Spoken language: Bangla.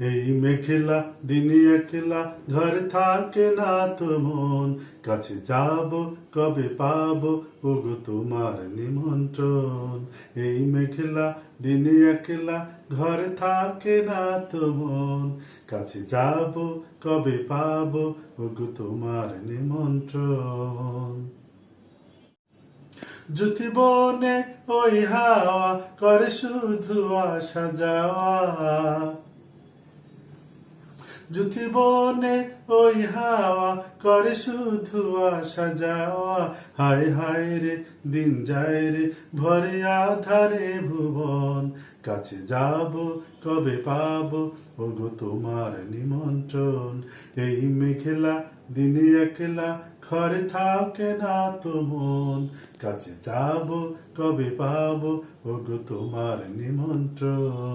এই মেঘলা দিনে একলা ঘরে থাকে না তো মন, কাছে যাব কবে পাবো ওগো তোমার নিমন্ত্রণ। এই মেঘলা দিনে একলা ঘরে থাকে না তো মন, কাছে যাব কবে পাবো ওগো তোমার নিমন্ত্রণ। জ্যোতি বনে ওই হাওয়া করে শুধু আসা যাওয়া, জ্যোতি বনে ওই হাওয়া করে শুধু আসা যাওয়া। হায় হায় রে দিন যায় রে ভরে আধারে ভুবন, কাছে যাব কবে পাবো ওগো তোমার নিমন্ত্রণ। এই মেঘলা দিনে একলা ঘরে থাকে না তো মন, কাছে যাব কবে পাবো ওগো তোমার নিমন্ত্রণ।